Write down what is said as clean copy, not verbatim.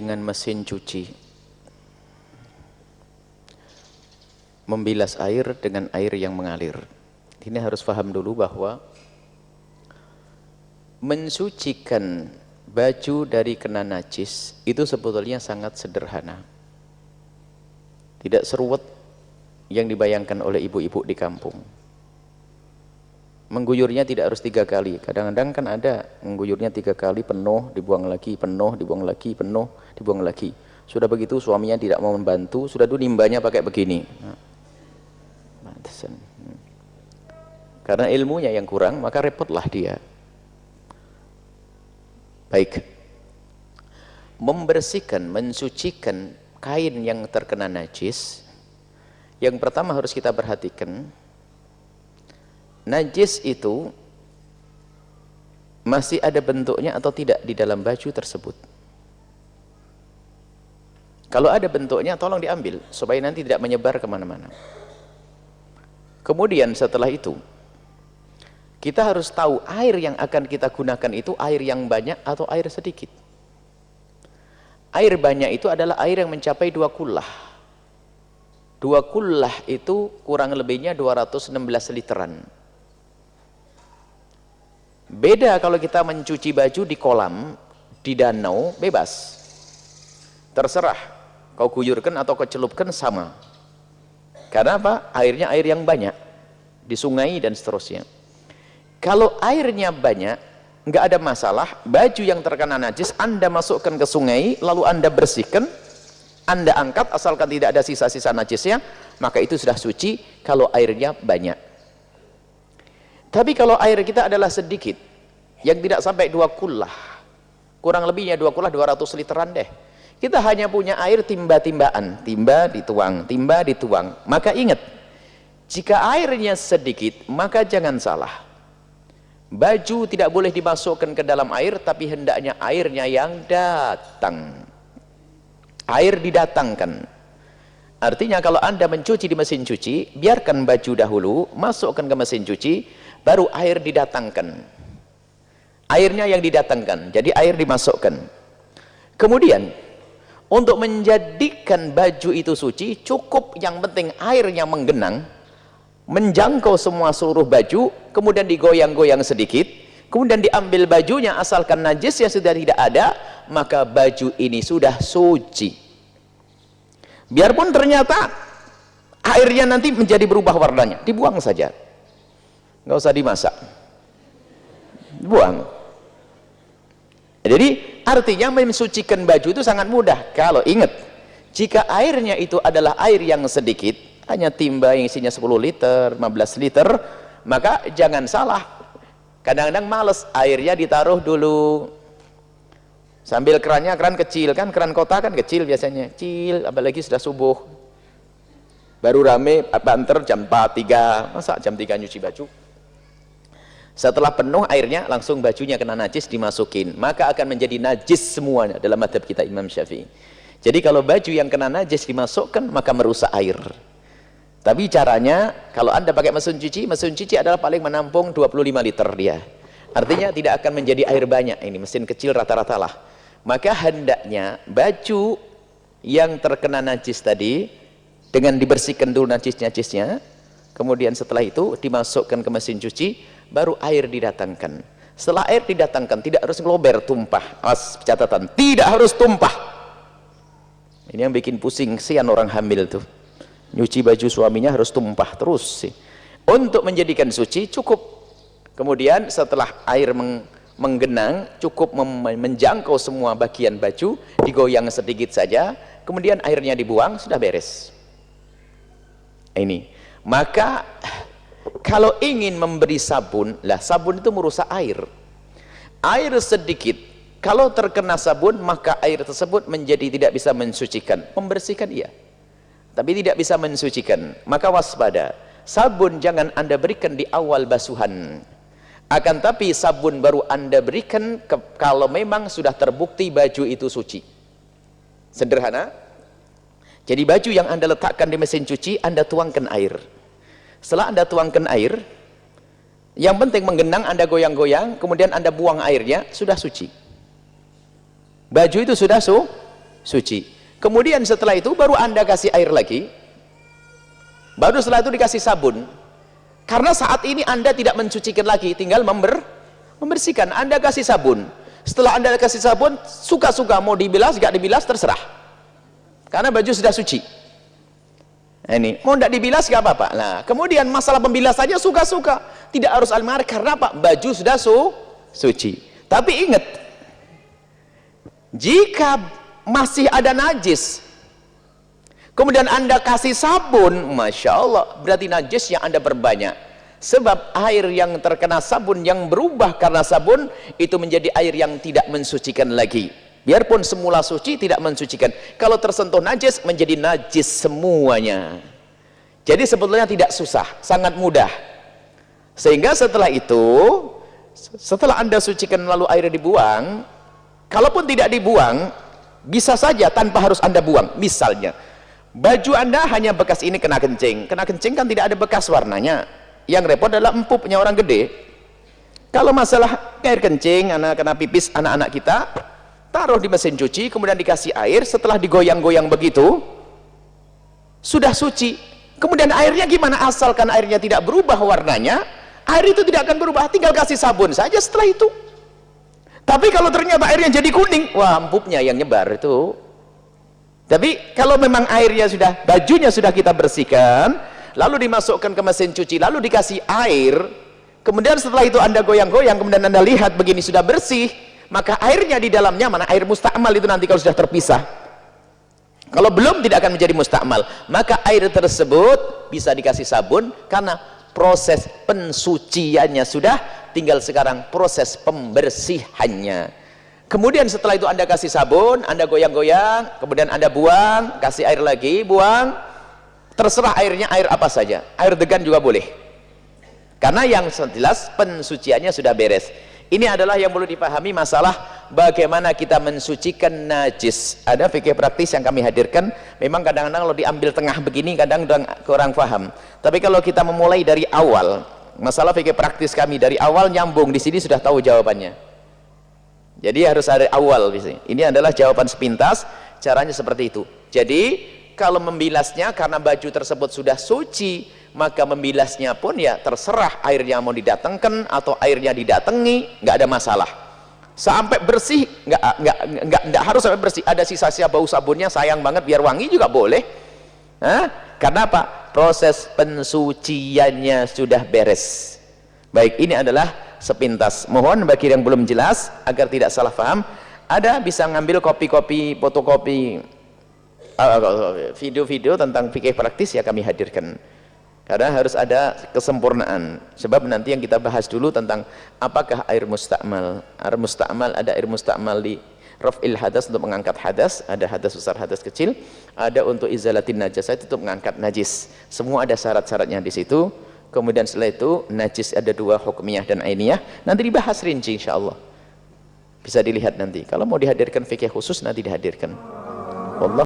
dengan mesin cuci, membilas air dengan air yang mengalir. Ini harus paham dulu bahwa mensucikan baju dari kena najis itu sebetulnya sangat sederhana, tidak seruat yang dibayangkan oleh ibu-ibu di kampung. Mengguyurnya tidak harus 3 kali, kadang-kadang kan ada mengguyurnya 3 kali, penuh, dibuang lagi, penuh, dibuang lagi, penuh, dibuang lagi. Sudah begitu suaminya tidak mau membantu, sudah dulu nimbanya pakai begini. Karena ilmunya yang kurang, maka repotlah dia. Baik, membersihkan, mensucikan kain yang terkena najis, yang pertama harus kita perhatikan, najis itu masih ada bentuknya atau tidak di dalam baju tersebut. Kalau ada bentuknya tolong diambil supaya nanti tidak menyebar kemana-mana. Kemudian setelah itu kita harus tahu air yang akan kita gunakan itu air yang banyak atau air sedikit. Air banyak itu adalah air yang mencapai 2 kullah. 2 kullah itu kurang lebihnya 216 literan. Beda kalau kita mencuci baju di kolam, di danau, bebas. Terserah, kau guyurkan atau kau celupkan sama. Karena apa? Airnya air yang banyak. Di sungai dan seterusnya. Kalau airnya banyak, nggak ada masalah. Baju yang terkena najis, Anda masukkan ke sungai, lalu Anda bersihkan, Anda angkat, asalkan tidak ada sisa-sisa najisnya, maka itu sudah suci kalau airnya banyak. Tapi kalau air kita adalah sedikit, yang tidak sampai 2 kullah, kurang lebihnya 2 kullah 200 literan deh, kita hanya punya air timba-timbaan, timba dituang, maka ingat, jika airnya sedikit, maka jangan salah, baju tidak boleh dimasukkan ke dalam air, tapi hendaknya airnya yang datang, air didatangkan. Artinya kalau Anda mencuci di mesin cuci, biarkan baju dahulu, masukkan ke mesin cuci, baru air didatangkan, airnya yang didatangkan, jadi air dimasukkan. Kemudian untuk menjadikan baju itu suci, cukup yang penting airnya menggenang, menjangkau semua seluruh baju, kemudian digoyang-goyang sedikit, kemudian diambil bajunya, asalkan najisnya sudah tidak ada, maka baju ini sudah suci. Biarpun ternyata airnya nanti menjadi berubah warnanya, dibuang saja, nggak usah dimasak, buang. Jadi artinya mensucikan baju itu sangat mudah. Kalau ingat, jika airnya itu adalah air yang sedikit, hanya timba yang isinya 10 liter, 15 liter, maka jangan salah, kadang-kadang males, airnya ditaruh dulu sambil kerannya, keran kecil kan, keran kota kan kecil biasanya, kecil, apalagi sudah subuh, baru rame banter jam 4, 3, masa jam 3 nyuci baju? Setelah penuh airnya, langsung bajunya kena najis, dimasukin, maka akan menjadi najis semuanya dalam madhab kita Imam Syafi'i. Jadi kalau baju yang kena najis dimasukkan, maka merusak air. Tapi caranya, kalau Anda pakai mesin cuci adalah paling menampung 25 liter dia. Artinya tidak akan menjadi air banyak, ini mesin kecil rata-rata lah. Maka hendaknya baju yang terkena najis tadi, dengan dibersihkan dulu najis-najisnya, kemudian setelah itu dimasukkan ke mesin cuci, baru air didatangkan. Setelah air didatangkan, tidak harus ngelober, tumpah. Awas, catatan, tidak harus tumpah. Ini yang bikin pusing sian orang hamil tuh, nyuci baju suaminya harus tumpah terus sih. Untuk menjadikan suci cukup, kemudian setelah air menggenang, cukup menjangkau semua bagian baju, digoyang sedikit saja, kemudian airnya dibuang, sudah beres. Ini maka kalau ingin memberi sabun, lah sabun itu merusak air. Air sedikit, kalau terkena sabun, maka air tersebut menjadi tidak bisa mensucikan. Membersihkan iya, tapi tidak bisa mensucikan. Maka waspada, sabun jangan Anda berikan di awal basuhan. Akan tapi sabun baru Anda berikan kalau memang sudah terbukti baju itu suci. Sederhana. Jadi baju yang Anda letakkan di mesin cuci, Anda tuangkan air. Setelah Anda tuangkan air, yang penting menggenang, Anda goyang-goyang, kemudian Anda buang airnya, sudah suci. Baju itu sudah suci. Kemudian setelah itu baru Anda kasih air lagi, baru setelah itu dikasih sabun. Karena saat ini Anda tidak mencucikan lagi, tinggal membersihkan. Anda kasih sabun. Setelah Anda kasih sabun, suka-suka mau dibilas, gak dibilas, terserah. Karena baju sudah suci. Nah, ini mau tidak dibilas gak apa-apa. Nah, kemudian masalah pembilas saja suka-suka, tidak harus almar. Karena apa? Baju sudah suci. Tapi ingat, jika masih ada najis, kemudian Anda kasih sabun, Masya Allah, berarti najis yang Anda berbanyak. Sebab air yang terkena sabun, yang berubah karena sabun, itu menjadi air yang tidak mensucikan lagi. Biarpun semula suci, tidak mensucikan. Kalau tersentuh najis, menjadi najis semuanya. Jadi sebetulnya tidak susah, sangat mudah. Sehingga setelah itu, setelah Anda sucikan lalu airnya dibuang, kalaupun tidak dibuang, bisa saja tanpa harus Anda buang. Misalnya, baju Anda hanya bekas ini kena kencing. Kena kencing kan tidak ada bekas warnanya. Yang repot adalah empuknya orang gede. Kalau masalah air kencing, anak kena pipis anak-anak kita, taruh di mesin cuci, kemudian dikasih air, setelah digoyang-goyang begitu, sudah suci. Kemudian airnya gimana? Asalkan airnya tidak berubah warnanya, air itu tidak akan berubah, tinggal kasih sabun saja setelah itu. Tapi kalau ternyata airnya jadi kuning, wah, empuknya yang nyebar itu. Tapi kalau memang airnya sudah, bajunya sudah kita bersihkan, lalu dimasukkan ke mesin cuci, lalu dikasih air, kemudian setelah itu Anda goyang-goyang, kemudian Anda lihat begini sudah bersih, maka airnya di dalamnya, mana air mustakmal itu nanti kalau sudah terpisah, kalau belum tidak akan menjadi mustakmal, maka air tersebut bisa dikasih sabun, karena proses pensuciannya sudah, tinggal sekarang proses pembersihannya. Kemudian setelah itu Anda kasih sabun, Anda goyang-goyang, kemudian Anda buang, kasih air lagi, buang, terserah airnya air apa saja, air degan juga boleh, karena yang jelas pensuciannya sudah beres. Ini adalah yang perlu dipahami, masalah bagaimana kita mensucikan najis. Ada fikih praktis yang kami hadirkan. Memang kadang-kadang kalau diambil tengah begini kadang kurang paham, tapi kalau kita memulai dari awal, masalah fikih praktis kami dari awal nyambung, di sini sudah tahu jawabannya. Jadi harus ada awal di sini. Ini adalah jawaban sepintas, caranya seperti itu. Jadi kalau membilasnya, karena baju tersebut sudah suci, maka membilasnya pun ya terserah, airnya mau didatangkan atau airnya didatangi, nggak ada masalah. Sampai bersih, nggak harus sampai bersih. Ada sisa-sisa bau sabunnya, sayang banget, biar wangi juga boleh. Karena apa? Proses pensuciannya sudah beres. Baik, ini adalah sepintas. Mohon bagi yang belum jelas, agar tidak salah paham, ada bisa ngambil kopi-kopi, fotokopi, video-video tentang fikih praktis ya kami hadirkan, karena harus ada kesempurnaan. Sebab nanti yang kita bahas dulu tentang apakah air mustakmal. Air mustakmal, ada air mustakmal di raf'il hadas, untuk mengangkat hadas, ada hadas besar, hadas kecil, ada untuk izalatin najasah, itu untuk mengangkat najis. Semua ada syarat-syaratnya di situ. Kemudian setelah itu najis ada dua, hukmiyah dan ainiyah, nanti dibahas rinci insyaallah. Bisa dilihat nanti. Kalau mau dihadirkan fikih khusus nanti dihadirkan. Wallah